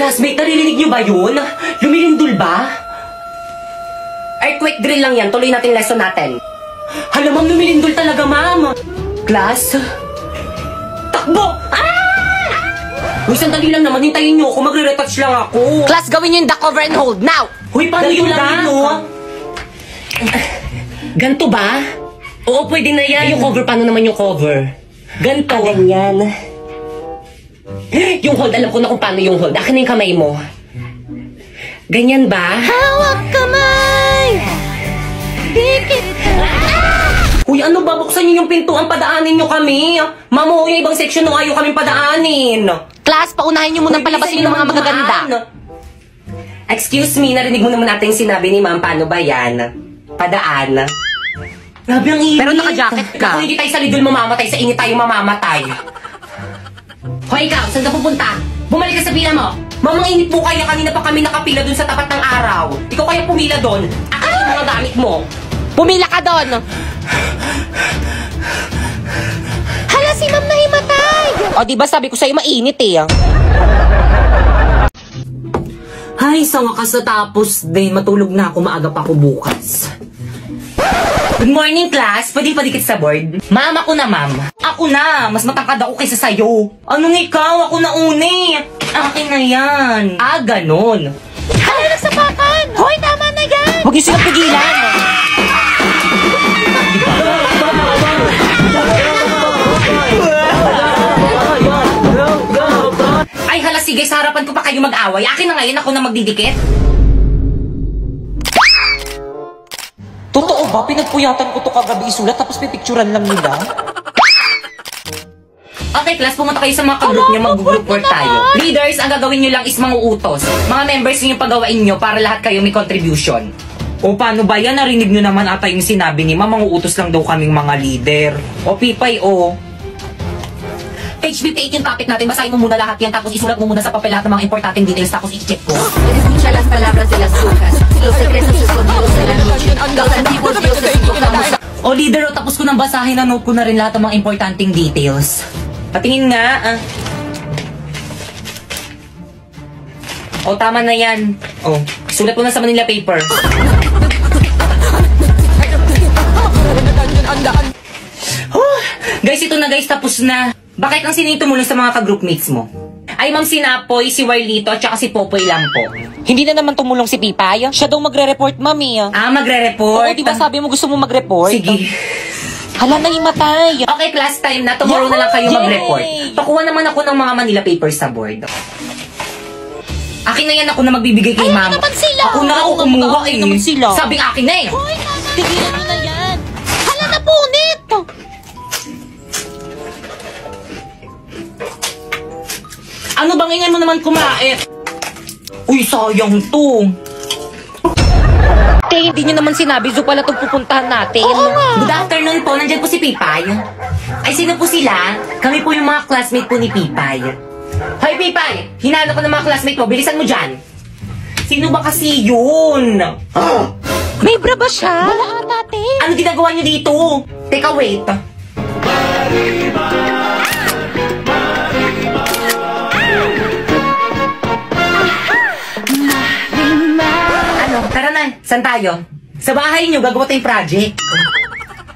Classmate, naririnig niyo ba yun? Lumilindol ba? Earthquake drill lang yan. Tuloy natin lesson natin. Hala, ma'am, lumilindol talaga, ma'am. Class? Takbo! Ah! Uy, sandali lang naman. Hintayin niyo ako. Magre-retouch lang ako. Class, gawin niyo yung duck cover and hold now! Uy, paano yung lang yun? Ganto ba? Oo, pwede na yan. Yung cover, paano naman yung cover? Ganto. Ganyan. Yung hold, alam ko na kung paano yung hold. Akin na yung kamay mo. Ganyan ba? Hawak kamay! Dikit ka! Uy, ano ba? Buksan niyo yung pintuan, padaanin niyo kami. Mamo, yung ibang section nung ayaw kaming padaanin. Class, paunahin niyo muna palabasin yung mga magaganda. Excuse me, narinig mo naman natin yung sinabi ni ma'am. Paano ba yan? Padaan. Grabe ang init. Pero naka-jacket ka. Kung hindi tayo sa lidol mamamatay, sa init tayo mamamatay. Hoy, ikaw, saan ka pupunta? Bumalik ka sa pila mo. Mamang init mo kaya, kanina pa kami nakapila dun sa tapat ng araw. Ikaw kaya pumila dun. Akin yung mga gamit mo. Pumila ka doon! Hala, si ma'am nahimatay! O, diba sabi ko sa'yo, mainit eh. Ay, sa wakas natapos din. Matulog na ako, maaga pa ako bukas. Good morning, class. Pwede padikit sa board? Ma'am, ako na, ma'am. Ako na. Mas matangkad ako kaysa sa'yo. Anong ikaw? Ako na uni. Akin na yan. Ah, ganon. Hala, nagsapatan! Hoy, tama na yan! Huwag niyo silang pigilan! Ay, hala, sige. Sa harapan ko pa kayo mag-away. Akin na ngayon, ako na magdidikit. Totoo ba? Pinagpuyatan ko to kagabi isulat tapos pipicturan lang nila? Okay, class, pumunta kayo sa mga ka-group nyo, mag-group work tayo. Leaders, ang gagawin nyo lang is mga utos. Mga members nyo yung pagawain nyo para lahat kayo may contribution. O paano ba yan? Narinig nyo naman ata yung sinabi ni Mama, utos lang daw kaming mga leader. O Pipay, o. Page 58 yung topic natin, basahin mo muna lahat yan, tapos isulat mo muna sa papel lahat ng mga importanteng details, tapos i-check ko. Escucha las palabras de las brujas, los secretos escondidos de la noche, los antiguos dioses proclamamos. O leader, o tapos ko nang basahin, na note ko na rin lahat ng mga importanteng details. Patingin nga, O, tama na yan. O, sulat mo na sa Manila paper. Guys, ito na guys, tapos na. Bakit ang sinito muna sa mga ka-groupmates mo? Ay, Ma'am Sinapoy, si Warlito, at saka si Popoy lang po. Hindi na naman tumulong si Pipay. Siya daw magre-report, Mami. Ah, magre-report? Oo, di ba sabi mo gusto mo mag-report? Sige. Hala, nahimatay. Okay, class time na. Tomorrow na lang kayo mag-report. Pakuha naman ako ng mga Manila papers sa board. Akin na yan, ako na magbibigay kay Ma'am. naman sila! Ako na ako kumuha eh. naman sila. Sabing akin na eh. Hoy, tigilan mo na yan! Hala, napunit! Ano bang ingay mo naman kumait? Uy, sayang to. Te, hindi nyo naman sinabi, zo pala itong pupuntahan natin. Oo nga. Good afternoon po. Nandyan po si Pipay. Ay, sino po sila? Kami po yung mga classmate po ni Pipay. Hoy, Pipay! Hinalo ko ng mga classmate mo. Bilisan mo dyan. Sino ba kasi yun? May bra ba siya? Wala ata, te. Ano ginagawa niyo dito? Teka, wait. Ano? Tara na. Saan tayo? Sa bahay niyo, gagawa tayong project.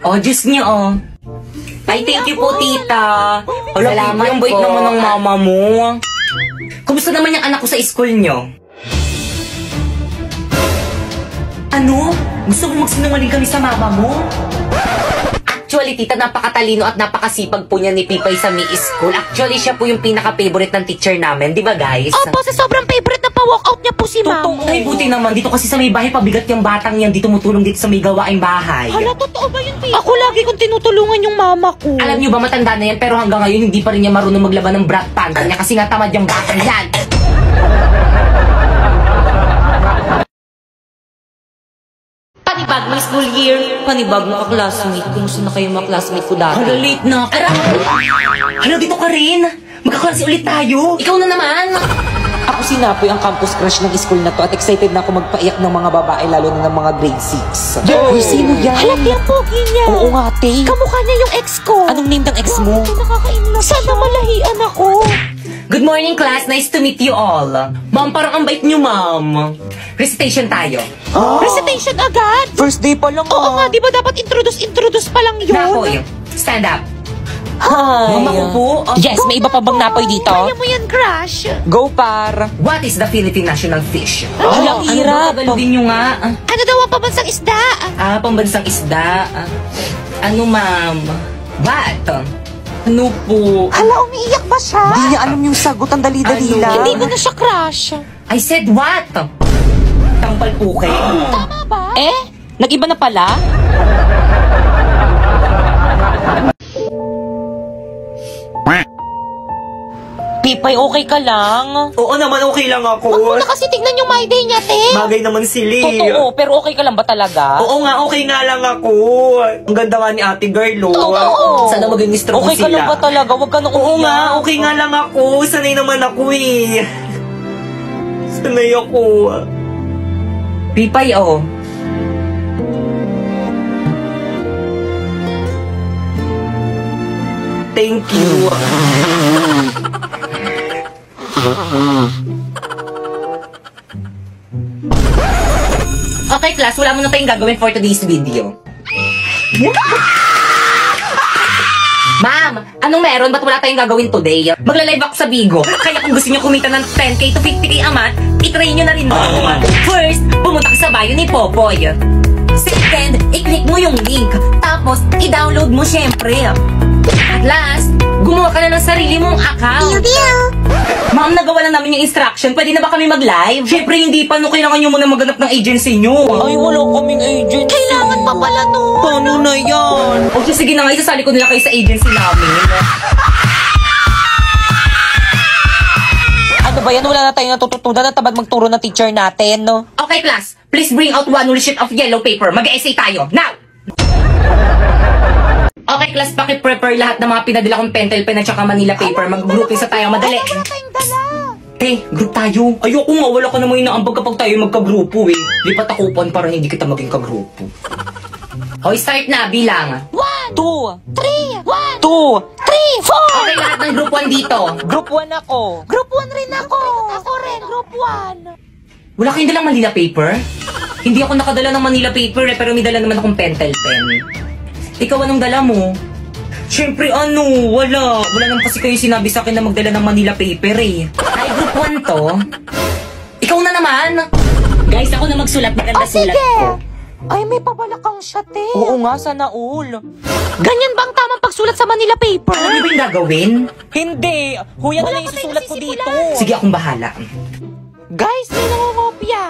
Oh, Diyos niyo, oh. Ay, thank you po, tita. Salamat po. Yung bait naman ng mama mo. Kumusta naman yung anak ko sa school niyo? Ano? Gusto mo magsinungaling kami sa mama mo? Actually, tita, napakatalino at napakasipag po niya ni Pipay sa Mi School. Actually, siya po yung pinaka-favorite ng teacher namin. Di ba, guys? Opo, sa sobrang favorite na pa-walkout niya po si Ma'am. Totoo. Ay, buti naman. Dito kasi sa may bahay, pabigat yung batang yan. Di tumutulong dito sa may gawaing bahay. Hala, totoo ba yun, Pete? Ako lagi kong tinutulungan yung mama ko. Alam niyo ba, matanda na yan, pero hanggang ngayon, hindi pa rin niya marunong maglaban ng brat panda niya kasi nga tamad yung batang yan. Panibagong school year. Panibagong ka-classmate. Kumusta na kayo mga classmate ko dati? Hala, late na ako. Hala, dito ka rin. Magkaklase ulit tayo. Ikaw na naman. Ako si Napoy, ang campus crush ng school na to at excited na ako magpaiyak ng mga babae lalo na ng mga grade 6. Uy, sino yan? Halati ang pogi niya. Oo nga, te. Kamukha niya yung ex ko. Anong name ng ex mo? Nakakainis. Sana malahian ako. Good morning, class. Nice to meet you all. Ma'am, parang ang bait niyo, ma'am. Recitation tayo. Recitation agad? First day pa lang Oo nga, di ba dapat introduce pa lang yun? Napoy, stand up. Hi! Ma'am, ako po. Yes, may iba pa bang napoy dito? Kaya mo yan, crush. Go, par! What is the Philippine national fish? Ang hirap. Ano din nyo nga? Ano daw ang pambansang isda? Pambansang isda. Ano, ma'am? What? Ano po? Hala, umiiyak ba siya? Hindi niya alam yung sagot, ang dali-dali Ano? lang. Hindi ko na siya crush. I said what? Tampal po kayo. Tama ba? Nag-iba na pala? Pipay, okay ka lang? Oo naman, okay lang Huwag ako. mo na kasi tignan yung my day niya, te. Bagay naman sila eh. Totoo, pero okay ka lang ba talaga? Oo nga, okay nga lang ako. Ang ganda nga ni ate girl, Oo. Sana maging strong Okay ka sila. lang ba talaga? Huwag ka na Oo nga, okay nga lang ako. Sanay naman ako eh. Sanay ako. Pipay, oh. Thank you. Okay, class, wala mo na tayong gagawin for today's video. Ma'am, anong meron? Ba't wala tayong gagawin today? Magla-live ako sa Bigo. Kaya kung gusto niyo kumita ng 10K to 50K a month, itry niyo na rin ako. First, pumunta ka sa bio ni Popoy. Second, i-click mo yung link. Tapos, i-download mo syempre. At last, gumawa ka na ng sarili mong account. Ma'am, nagawa lang namin yung instruction. Pwede na ba kami mag-live? Syempre, hindi pa. No, kailangan nyo muna maghanap ng agency nyo. Ay, wala kaming agent. Kailangan pa pala to. Paano na yan? O, sige na nga, isasali ko nila kayo sa agency namin. Ano ba yan? Wala na tayong natututunan na tabad magturo ng teacher natin, no? Okay, class. Please bring out one whole sheet of yellow paper. Mag-essay tayo. Now! Okay, class. Paki-prepare lahat ng mga pinadala kong pentel pen at saka Manila paper. Mag-grouping sa tayo. Madali. Wala tayong dala. Group tayo. Ayoko nga. Wala ka naman inaambag kapag tayo magka-grupo eh. Lipat ako upan para hindi kita maging ka-grupo. Okay, start na. Bilang. 1, 2, 3, 1, 2, 3, 4. Okay, lahat ng group 1 dito. Group 1 ako. Group 1 rin ako. Ako rin, group 1. Wala kayong dalang Manila paper? Hindi ako nakadala ng Manila paper eh, pero may dala naman akong pentel pen. Ikaw, anong dala mo? Siyempre, wala. Wala naman kasi kayo sinabi sa akin na magdala ng Manila paper eh. Ay, group 1 to. Ikaw na naman. Guys, ako na magsulat. Maganda sulat ko. Ay, may pabalakang siya, te. Oo nga, sana all. Ganyan ba ang tamang pagsulat sa Manila paper? Ano ba yung gagawin? Hindi. Huya na Wala lang pa tayong isusulat ko dito. nasisimulan. Sige, akong bahala. Guys, may nangungopia.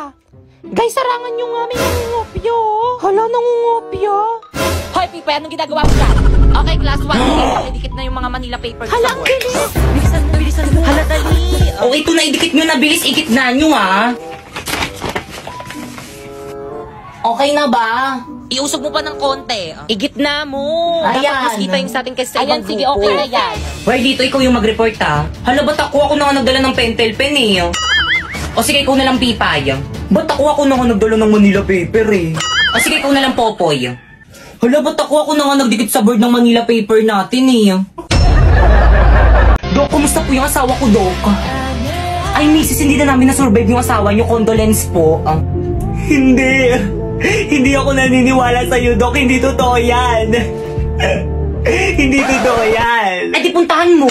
Guys, sarangan nyo nga, may nangungopia. Hala, nangungopia. Hoy, Pipay, anong ginagawa mo dyan? Okay, class 1. Dikit na yung mga Manila paper. Hala, ang bilis. Bilisan mo. Hala, dali. O, ito na, idikit nyo na. Bilis, ikit na nyo ah. Okay na ba? Iusog mo pa ng konti. Igitna mo. Ayan. Dapat mas kita yung sa atin kasi sa Ayan, ibang sige, grupo. okay na yan. Well, dito ikaw yung mag-report ha. Hala, ba't ako na nga nagdala ng pentel pen eh. O sige, ikaw na lang Pipay. Ba't ako na nga nagdala ng Manila paper eh. O sige, ikaw na lang Popoy. Hala, ba't ako na nga nagdikit sa board ng Manila paper natin eh. Dok, kumusta po yung asawa ko, Dok? Ay, misis, hindi na namin na-survive yung asawa niyo. Condolence po. Hindi. Hindi ako naniniwala sa'yo, Dok. Hindi totoo yan. Hindi totoo yan. Ay, di puntahan mo.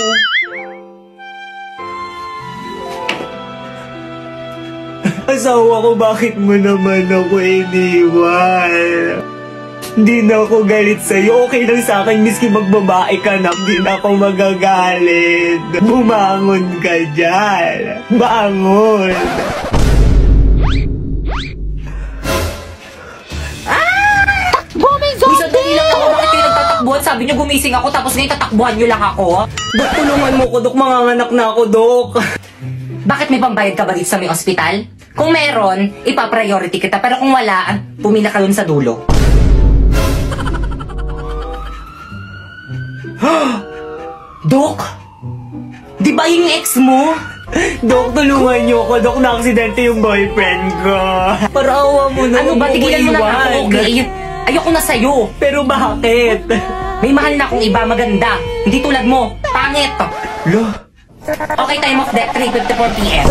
Asawa ko, bakit mo naman ako iniwan? Hindi na ako galit sa'yo. Okay lang sa akin, miski magbabae ka na. Hindi na ako magagalit. Bumangon ka dyan. Bangon. Uy, sandali lang ako. Bakit kayo nagtatakbuhan? Sabi niyo gumising ako tapos ngayon tatakbuhan niyo lang ako. Dok, tulungan mo ko, Dok. Manganganak na ako, Dok. Bakit may pambayad ka ba dito sa may ospital? Kung meron, ipa-priority kita. Pero kung wala, pumila ka dun sa dulo. Dok! Di ba yung ex mo? Dok, tulungan niyo ako. Dok, na-aksidente yung boyfriend ko. Parawa mo na. Ano ba? Tigilan mo na nga ako, okay? Ayoko na sa'yo. Pero bakit? May mahal na akong iba maganda. Hindi tulad mo. Pangit. Lo, Okay, time of death, 3:54 p.m.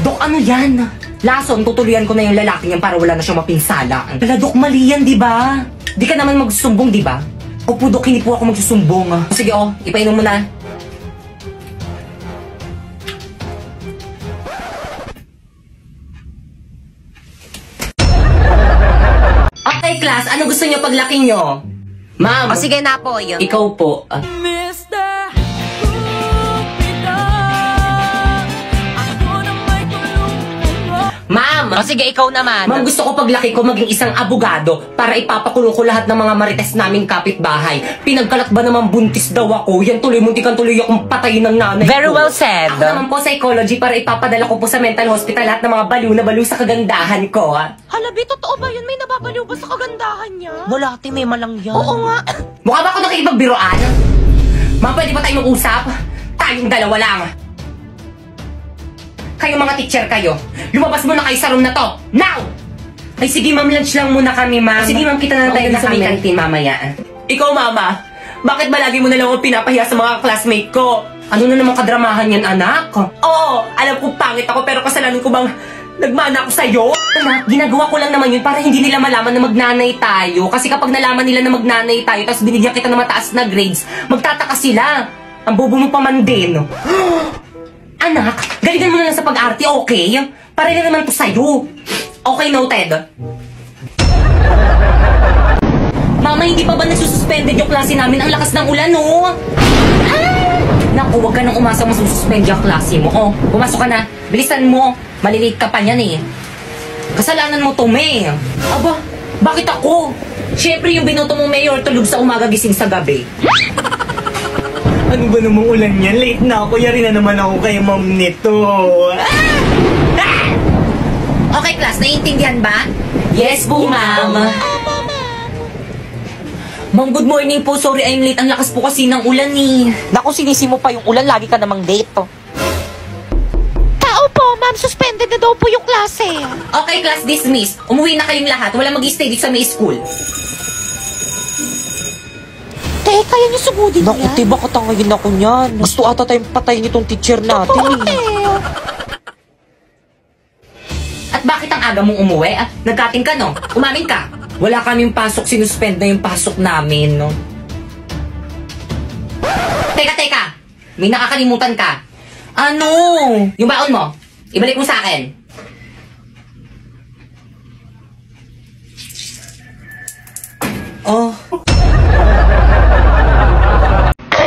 Dok, ano yan? Lason, tutuloyan ko na yung lalaki niyan para wala na siyang mapinsala. Wala, Dok, mali yan, di ba? Di ka naman magsusumbong, di ba? Opo, Dok, hindi po ako magsusumbong. Sige, ipainom mo na. Okay, class, ano gusto niyo paglaki niyo? Ma'am. Sige na po, yun. Ikaw po. Ma'am! Sige, ikaw naman. Ma'am, gusto ko paglaki ko maging isang abogado para ipapakulong ko lahat ng mga marites naming kapitbahay. Pinagkalat ba naman buntis daw ako? Yan tuloy, muntikan tuloy akong patayin ng nanay ko. Very well said. Ako naman po psychology para ipapadala ko po sa mental hospital lahat ng mga baliw na baliw sa kagandahan ko. Halabi, totoo ba yun? May nababaliw ba sa kagandahan niya? Wala, ate, may malang yan. Oo nga. Mukha ba ako nakikipagbiroan? Ma'am, pwede ba tayo mag-usap? Tayong dalawa lang. Kayo mga teacher kayo, lumabas muna kayo sa room na to. Now! Ay sige ma'am, lunch lang muna kami ma'am. Sige ma'am, kita na tayo sa may kantin mamaya. Ikaw mama, bakit ba lagi mo na lang ako pinapahiya sa mga classmate ko? Ano na naman kadramahan yan anak? Oo, alam ko pangit ako pero kasalanan ko bang nagmana ako sa'yo? Anak, ginagawa ko lang naman yun para hindi nila malaman na magnanay tayo. Kasi kapag nalaman nila na magnanay tayo tapos binigyan kita ng mataas na grades, magtataka sila. Ang bobo mo pa man din. Anak, galingan mo na lang sa pag-arte, okay? Para na naman to sa'yo. Okay, noted. Mama, hindi pa ba nagsususpended yung klase namin? Ang lakas ng ulan, no? Naku, huwag ka nang umasa masususpend yung klase mo. Pumasok ka na. Bilisan mo. Malilate ka pa niyan, eh. Kasalanan mo to, May. Aba, bakit ako? Siyempre, yung binoto mong mayor tulog sa umaga gising sa gabi. Ano ba namang ulan yan? Late na ako. Yari na naman ako kay ma'am nito. Okay, class. Naiintindihan ba? Yes po, ma'am. Ma'am, good morning po. Sorry, I'm late. Ang lakas po kasi ng ulan, eh. Naku, sinisi mo pa yung ulan. Lagi ka namang late, Tao po, ma'am. Suspended na daw po yung klase. Okay, class dismissed. Umuwi na kayong lahat. Wala mag-stay dito sa may school. Kaya niyo sugudin Naku, yan? tiba katangayin ako niyan. Gusto ata tayong patayin itong teacher natin, At bakit ang aga mong umuwi? Nagkating ka, no? Umamin ka. Wala kaming pasok. Sinuspend na yung pasok namin, no? Teka. May nakakalimutan ka. Ano? Yung baon mo. Ibalik mo sa akin. Oh.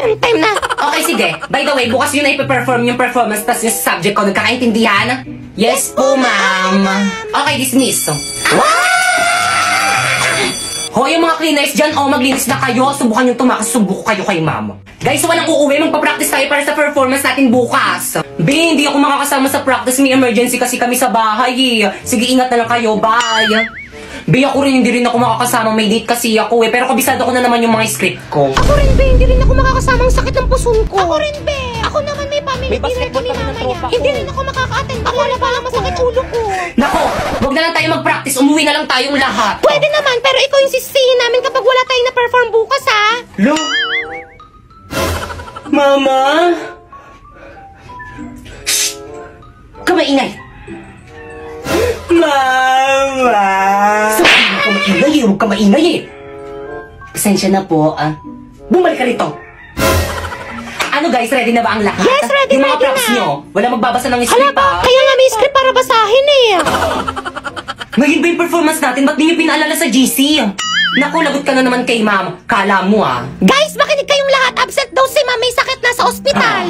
Time na. Okay, sige. By the way, bukas yun na ipaperform yung performance tas yung subject ko. Nagkakaintindihan? Yes po, ma'am. Okay, dismiss. Ho, yung mga cleaners dyan, maglinis na kayo. Subukan yung tumakas, subuko kayo kay ma'am. Guys, walang uuwi. Magpa-practice tayo para sa performance natin bukas. Hindi ako makakasama sa practice. May emergency kasi kami sa bahay, eh. Sige, ingat na lang kayo. Bye. Ako rin, hindi rin ako makakasama. May date kasi ako, eh. Pero kabisado ko na naman yung mga script ko. Ako rin, be. Hindi rin ako makakasama. Ang sakit ng puson ko. Ako rin, be. Ako naman may family dinner kami mamaya. Hindi rin ako makaka-attend. Ako na pala masakit ulo ko. Nako, wag na lang tayo mag-practice. Umuwi na lang tayong lahat. Pwede naman, pero ikaw yung sisihin namin kapag wala tayong na-perform bukas, ha? Lo? Mama? Kamaingay. Mama? Huwag ka maingay, eh. Pasensya na po, Bumalik ka rito. Ano guys, ready na ba ang lahat? Yes, ready, yung mga ready props na. nyo, wala magbabasa ng Hala script, ba? Kaya nga may script para basahin, eh. Ngayon ba yung performance natin? Ba't di nyo pinaalala sa GC? Naku, lagot ka na naman kay ma'am. Kala mo, Guys, makinig kayong lahat. Absent daw si ma'am. May sakit na sa ospital.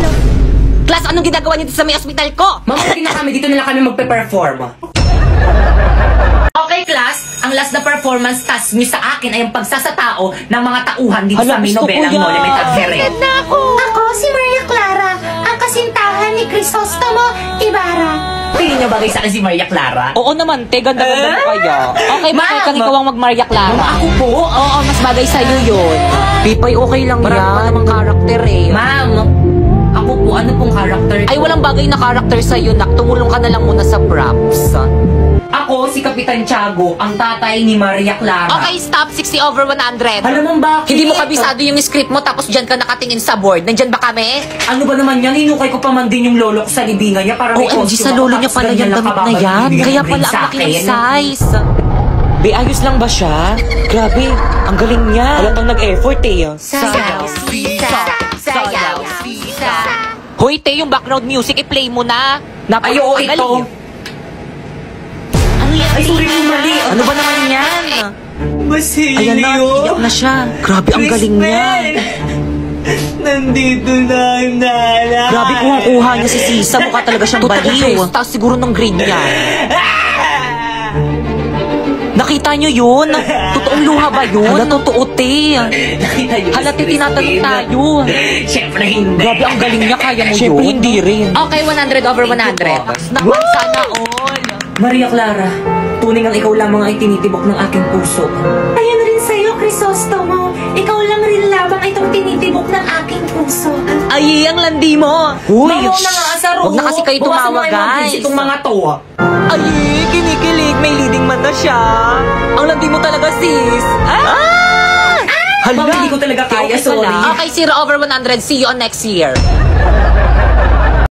Class, anong ginagawa niyo sa may ospital ko? Ma'am, okay na kami. Dito na lang kami magpe-perform. Okay, class. Ang last na performance task nyo sa akin ay ang pagsasatao ng mga tauhan dito sa aming gusto ko nobelang yan. Monument at Here. Agad na ako. Ako si Maria Clara, ang kasintahan ni Crisostomo Ibarra. Tingin nyo bagay sa akin si Maria Clara? Oo naman, te. Ganda-ganda mo kaya. Okay, bakit Ma'am. kang ikaw ang mag-Maria Clara? Ma'am, ako po? Oo, mas bagay sa'yo yun. Pipay, okay lang Marami pa yan. namang karakter, eh. Ma'am, ako po, ano pong character? Ay, walang bagay na karakter sa'yo, nak. Tumulong ka na lang muna sa props. Ako, si Kapitan Tiago, ang tatay ni Maria Clara. Okay, stop. 60 over 100. Alam mo bakit? Hindi mo kabisado yung script mo tapos dyan ka nakatingin sa board. Nandyan ba kami? Ano ba naman yan? Hinukay ko pa man din yung lolo ko sa libingan niya para may OMG, sa lolo niya pala yung damit na yan. Kaya pala ang laki ng size. Be, ayos lang ba siya? Grabe, ang galing niya. Halatang nag-effort eh. Sayaw, sisa, sayaw, sisa. Hoy, te, yung background music, i-play mo na. Ay, oo, ito. Ano yan? Ay, sorry mo mali. Ano ba naman yan? Basilio! Ayan na, iyak na siya. Grabe, ang galing niya. Nandito na ang nanay. Grabe, kuha niya si Sisa. Mukha talaga siyang baliw. Tapos siguro ng grade niya. Nakita niyo yun? Totoong luha ba yun? Hala, totoo, te. Nakita yun. Halati, tinatanong tayo. Siyempre hindi. Grabe, ang galing niya. Kaya mo yun? hindi rin. Okay, 100 over 100. Naman, sana all. Maria Clara, tunay ang ikaw lamang ay tinitibok ng aking puso. Ayun rin sa'yo, Crisostomo. Ikaw lang rin lamang itong tinitibok ng aking puso. Ay, ang landi mo. Uy, Mamaw na nga, Asaro. Huwag na kasi kayo tumawa, guys. Itong mga to. Ay, kinikilig. May leading man na siya. Ang landi mo talaga, sis. Ma'am, hindi ko talaga kaya, sorry. Okay, 0 over 100. See you on next year.